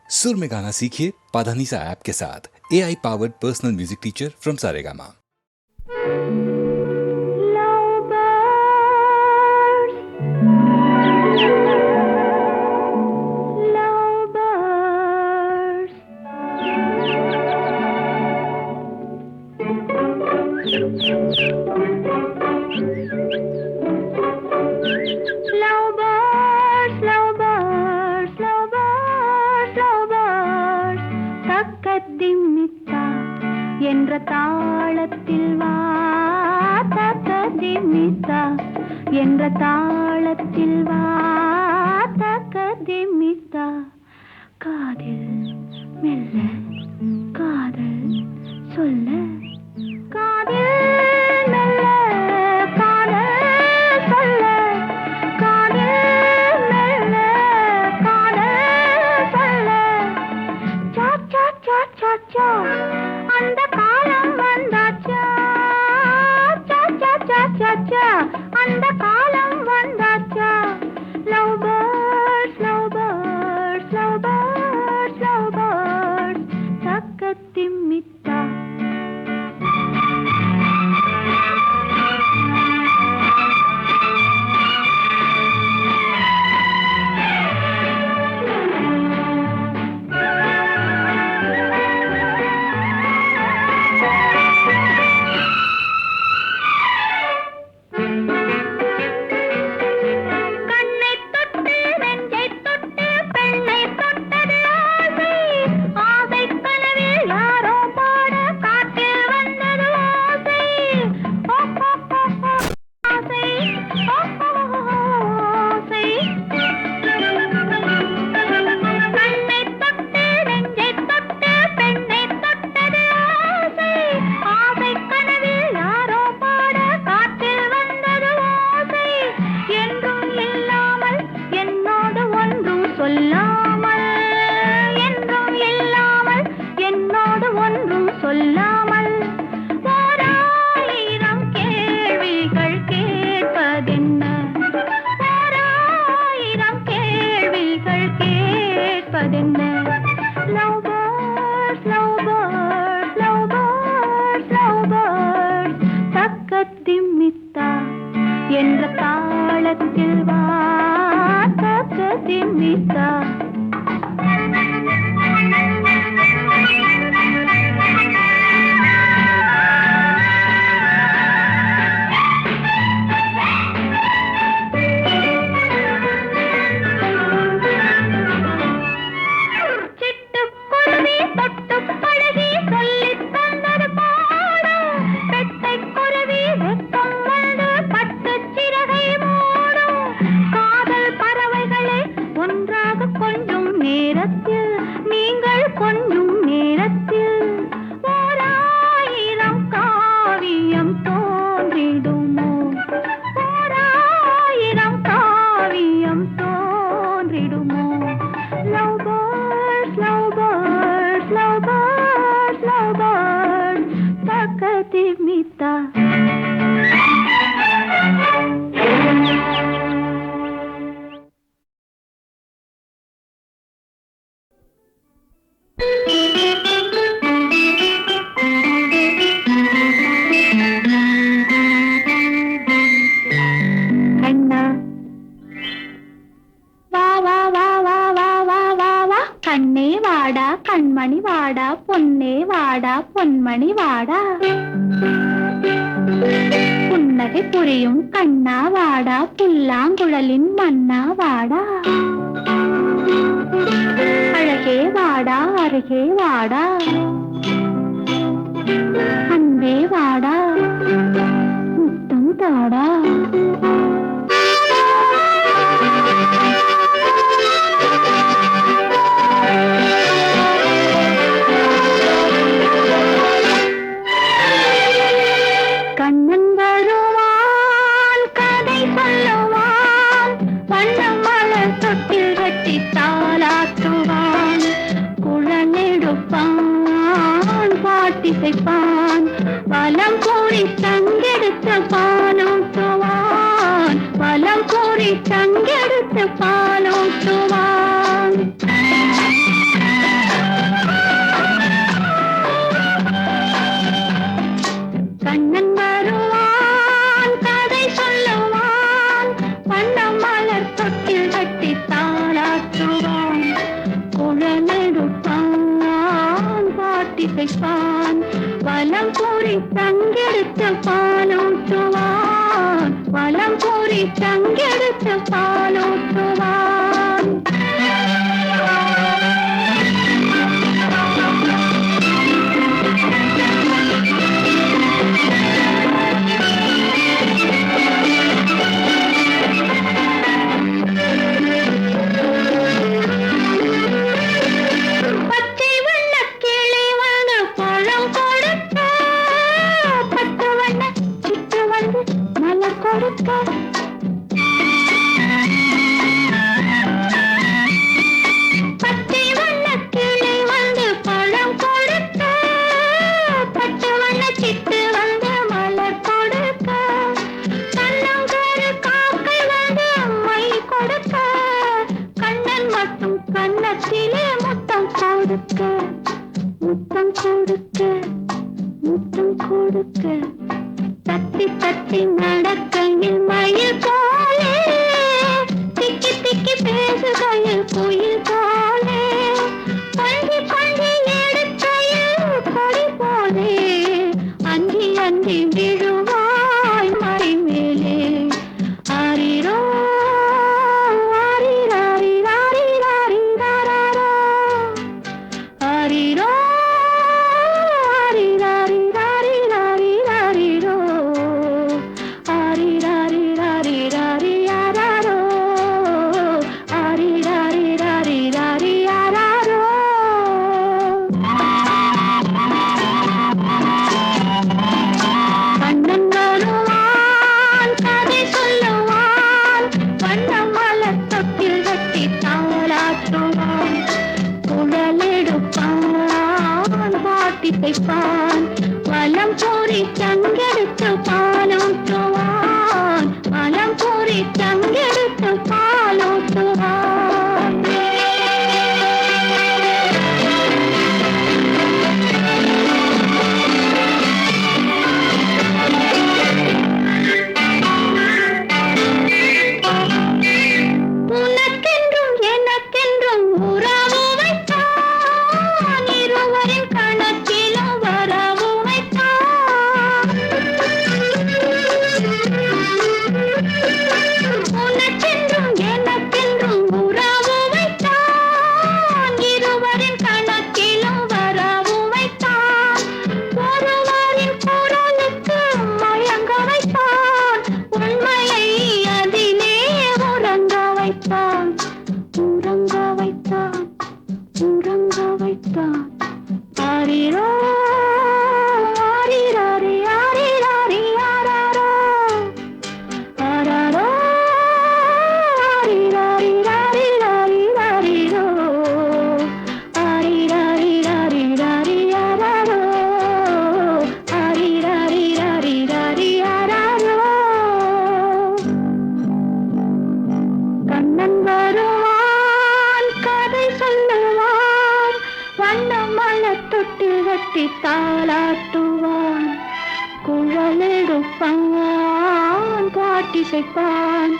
सुर में गाना सीखिए पाधानीसा ऐप के साथ। AI powered personal music teacher from Saregama. என்ற தாளத்தில் வா தக்கதிமித்தா, என்ற தாளத்தில் வா தக்கதிமித்தா. காதில் மெல்ல காதல் சொல்ல, காதில் மெல்ல காதல் சொல்ல, காதில் மெல்ல காதல் சொல்ல. சா சா சா சா சா, அந்த காலம் வந்தாச்சா. சா சா சா சா சா, அந்த காலம் வந்தாச்சா. Love birds love birds love birds love birds தக்கத்திமித்தா. என்ற தாளத்தில் வா தக்கதிமித்தா. கண்மணி வாடா பொன்னே வாடா பொன்மணி வாடா. புன்னகை புரியும் கண்ணா வாடா, புல்லாங்குழலின் மன்னா வாடா. அழகே வாடா அருகே வாடா, அன்பே வாடா முத்தம் தாடா. கண்ணன் வருவான் கதை சொல்லுவான், வண்ணம் மலர் தொட்டில் கட்டி தாலாட்டுவான். குழலெடுப்பான் பாட்டிசைப்பான், வலம் கூறி தங்கெடுத்து பாலூட்டுவான். வலம் கூறி தங்கெடுத்து பாலூட்டுவான். காட்டிசைப்பான் வலம் கூறி தங்கெடுத்து பாலூட்டுவான் வலம் கூறி தங்கெடுத்து பாலூட்டுவான் பச்சை வண்ணக் கிளி வந்து பழம் கொடுக்க பட்டு வண்ண சிட்டு வந்து மலர் கொடுக்க கண்ணங்கரு காக்கை வந்து மை கொடுக்க கண்ணன் மட்டும் கன்னத்திலே முத்தம் கொடுக்க முத்தம் கொடுக்க முத்தம் கொடுக்க தத்தி தத்தி நடக்கையில் மயில் போலே திக்கி திக்கி பேசுகையில் குயில் போலே பள்ளி பள்ளி எடுக்கையில் கொடி போலே அஞ்சி அஞ்சி விழுவாய் மறை மேலே ஆரிரோ ஆரிராரி ராரி ராரி ராரோ ஆரிரோ ஆரிராரி ராரி ராரி ராரிரோ ஆரிராரி ராரி ராரி யாரோ ஆரிராரி ராரி ராரி யாரோ கண்ணன் வருவான் கதை சொல்லுவான் வண்ண மலர் தொட்டில் கட்டி தாளாட்டுவான் குழலெடுப்பான் பாட்டிசைப்பான் வலம் கூறி தங்கெடுத்து பாலூட்டுவான் வலம் கூறி தங்கெடுத்து பாலூட்டுவான் உனக்கென்றும் எனக்கென்றும் உறவு வைத்தான் இருவரின் கணக்கிலும் வரவு வைத்தான் உனக்கென்றும் எனக்கென்றும் உறவு வைத்தான் இருவரின் கணக்கிலும் வரவு வைத்தான் ஒருவரின் குரலுக்கு மயங்க வைத்தான் உண்மையை அதிலே உறங்க வைத்தான் உறங்க வைத்தான் உறங்க வைத்தான் ஆரிரோ ஆரிராரி ஆரிராரி ஆராரோ ஆராரோ ஆரிராரி ராரி ராரி ராரிரோ ஆரிராரி ராரி ராரி ஆராரோ ஆரிராரி ராரி ராரி ஆராரோ கண்ணன் வருவான் கதை சொல்லுவான் வண்ண மலர் தொட்டு கட்டி தாளாட்டுவான் குழலெடுப்பான் பாட்டிசைப்பான்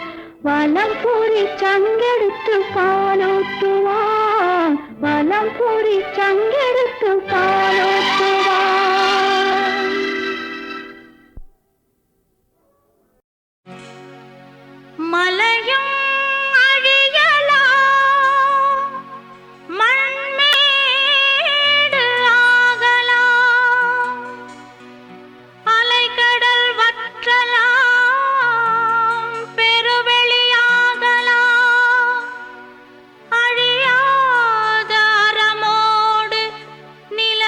வலம் பூரி சங்கெடுத்து பாலூட்டுவான் வலம் பூரி சங்கெடுத்து பாலூட்டுவான் மலையும் அழியலாம் மண்மேடு ஆகலாம் அலைகடல் வற்றலாம் பெருவெளியாகலாம் அழியாத அறமோடு நில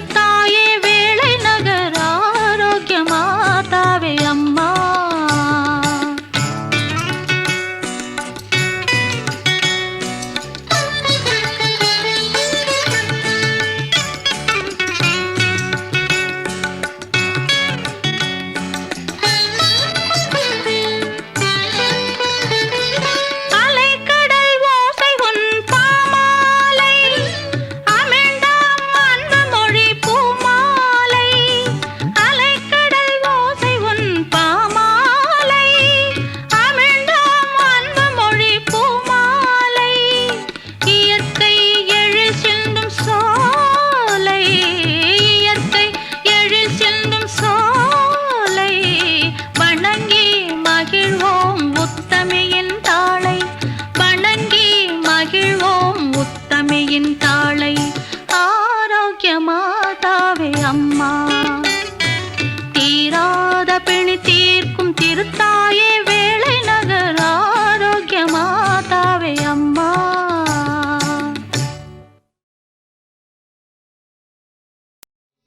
திருத்தாயே வேளை நகர் ஆரோக்கிய மாதாவே அம்மா. தீராத பிணி தீர்க்கும் திருத்தாயே வேளை நகர் ஆரோக்கிய மாதாவே அம்மா.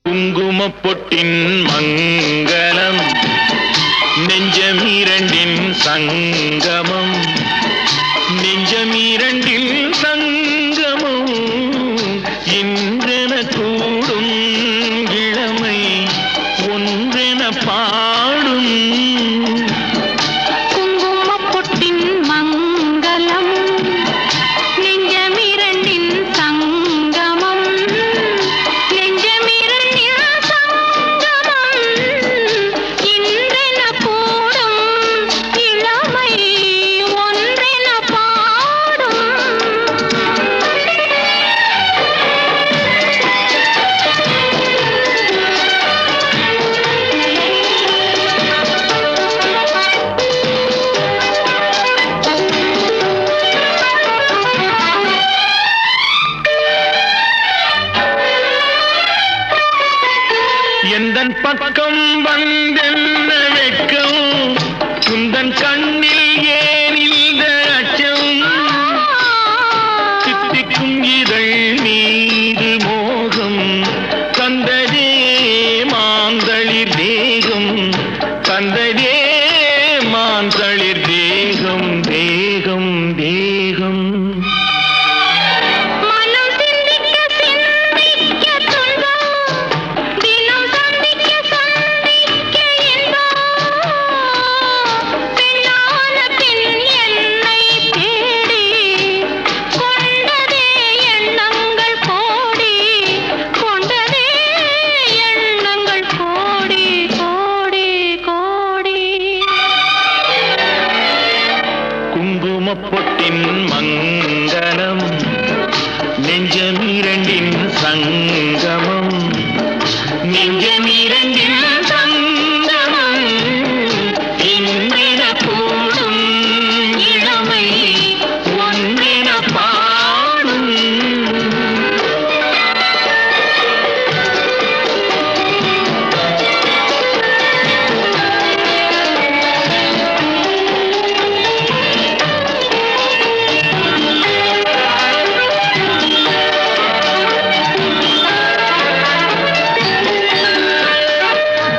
குங்குமப் பொட்டின் மங்களம் நெஞ்சமீரண்டின் சங்கமம், நெஞ்சமீரண்டில் சங்கமம் இன்றென கூடும் இளமை ஒன்றென பாடும். குங்குமப் பொட்டின் மங்களம் நெஞ்சமிரண்டின் சங்கமம், நெஞ்சமிரண்டின் சங்கமம் இன்றென கூடும் இளமை ஒன்றென பாடும். எந்தன் பக்கம் வந்தென்ன வெட்கம், குந்தன் கண்ணில் ஏன் இந்த அச்சம், தித்திக்கும் இதழ் மீது மோகம் தந்ததே மாந்தளிர் தேகம், தந்ததே மாந்தளிர் தேகம் தேகம் தேகம். மனம் சிந்திக்க சிந்திக்க துன்பம், தினம் சந்திக்க சந்திக்க இன்பம். பெண்ணான பெண் என்னை தேடி கொண்டதே எண்ணங்கள் கோடி, கொண்டதே எண்ணங்கள் கோடி கோடி கோடி. குங்குமப் பொட்டின் மங்களம் நெஞ்சமீரண்டின் சங்கமம், நெஞ்சமீரண்டின் சங்கமம் இன்றென கூடும் இளமை ஒன்றென பாடும்.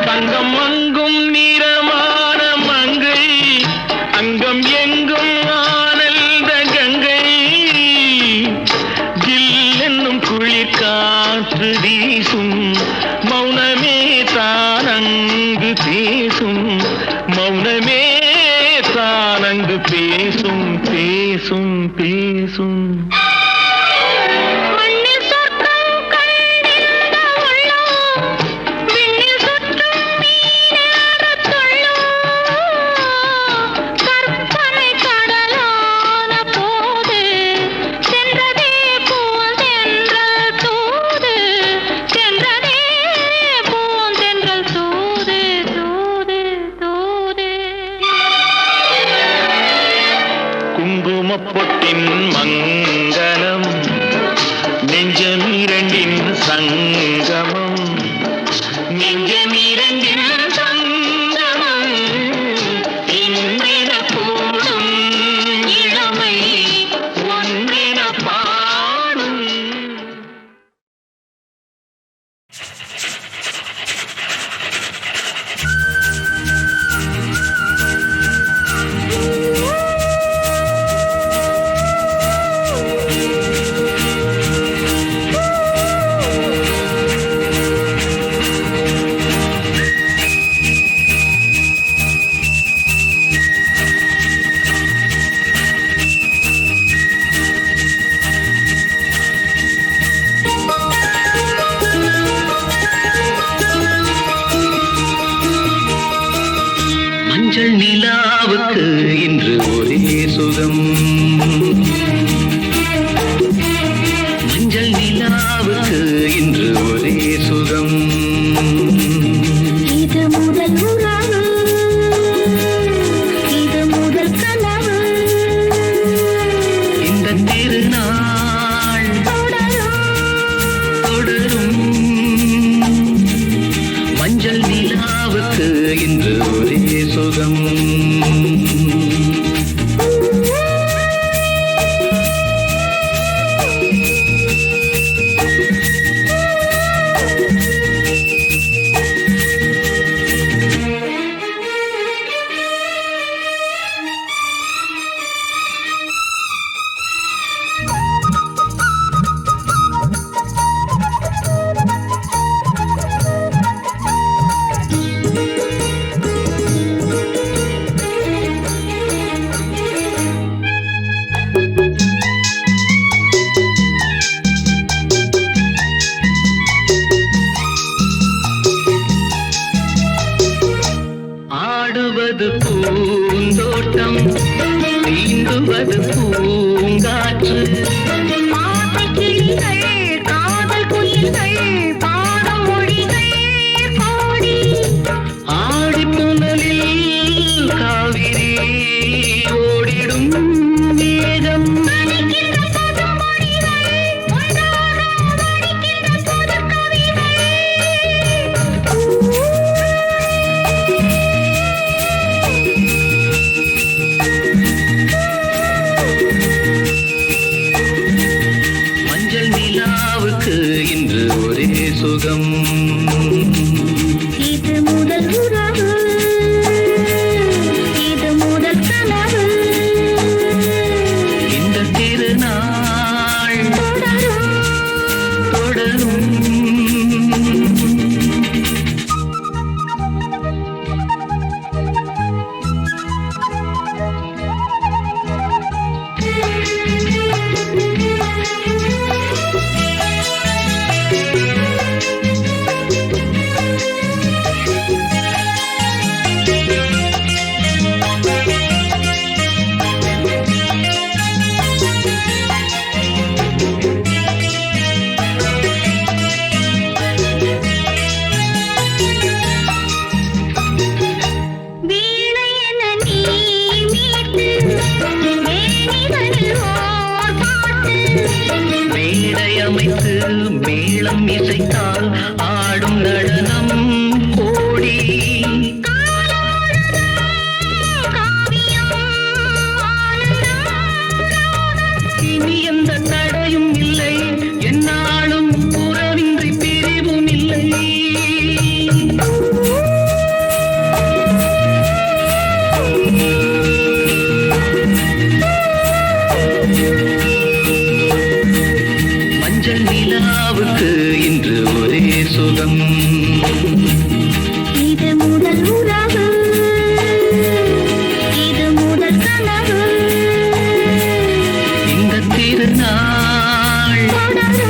தங்கம் அங்கும் நிறமான மங்கை, அங்கம் எங்கும் ஆனந்த கங்கை, ஜில் என்னும் குளிர் காற்று வீசும், மௌனமே தானங்கு பேசும், மௌனமே தானங்கு பேசும் பேசும் பேசும். மண்ணில் சொர்க்கம் கண்டிருந்த உள்ளம், விண்ணில் சுற்றும் மீனேறத் துள்ளும். கற்பனை கடலான போது சென்றதே பூந்தென்றல் தூது, சென்றதே பூந்தென்றல் தூது தூது தூது. குங்குமப் பொட்டின் மங்களம் நெஞ்சமீரண்டின் சங்கமம், நெஞ்சமீரண்டின் சங்கமம் இன்றென கூடும் இளமை ஒன்றென பாடும். நிலாவுக்கு இன்று ஒரே சுகம். மஞ்சள் நிலாவுக்கு இன்று ஒரே சுகம். இது முதல் உறவு, இது முதல் கனவு. இந்த திருநாள் தொடரும். மஞ்சள் நிலாவுக்கு இன்று ஒரே சுகம். ஆடுவது பூந்தோட்டம், நீந்துவது பூங்காற்று. ஆசை கிளிகள், காதல் குயில்கள், பாடும் மொழிகள் கோடி. ஆடிப்புணலில் காவிரி ஓடிடும் மேகம். நனைக்கின்ற பசுமொழிகள், ஒன்றாக வடிக்கின்ற புதுக்கவிகள். மஞ்சள் நிலாவுக்கு இன்று ஒரே சுகம். இது முதல் உறவு, இது முதல் கனவு. இந்த திருநாள் தொடரும். வீணை என நீ மீட்டு, மேனிதனில் ஓர் பாட்டு. மேடை அமைத்து மேளம் இசைத்தால் ஆடும் நடனம் கோடி. இனி எந்த தடையும் இல்லை, என்னாலும் உறவின்றி பிரிவும் இல்லை. மஞ்சள் நிலாவுக்கு இன்று ஒரே சுகம். இது முதல் உறவு, இது முதல் கனவு. இந்த திருநாள் தொடரும்.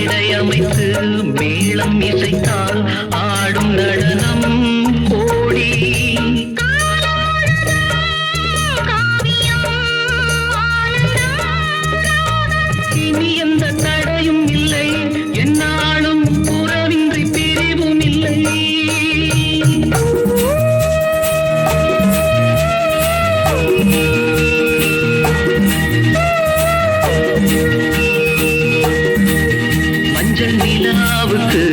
மேடையமைத்து மேளம் இசைத்தால் ஆடும் நடனம் கோடி. இனி எந்த தடையும் இல்லை, என்னாலும் உறவின்றி பிரிவும் இல்லை. மஞ்சள் நிலாவுக்கு